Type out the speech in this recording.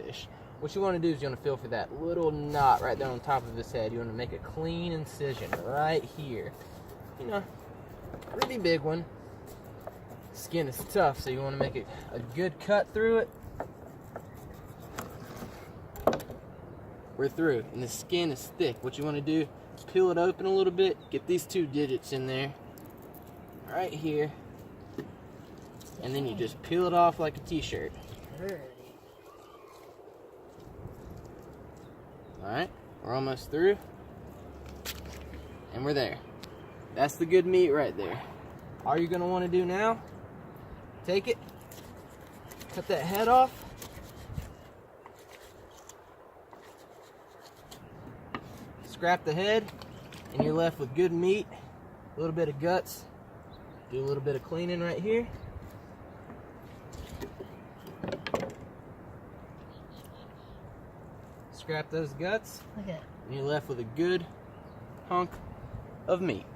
fish. What you want to do is you want to feel for that little knot right there on top of his head. You want to make a clean incision right here. You know, pretty big one. Skin is tough, so you want to make a good cut through it. We're through, and the skin is thick. What you want to do is peel it open a little bit, get these 2 digits in there, right here, and then you just peel it off like a t-shirt. Alright, we're almost through, and we're there. That's the good meat right there. All you're going to want to do now, take it, cut that head off, scrap the head, and you're left with good meat, a little bit of guts. Do a little bit of cleaning right here. Scrap those guts, and you're left with a good hunk of meat.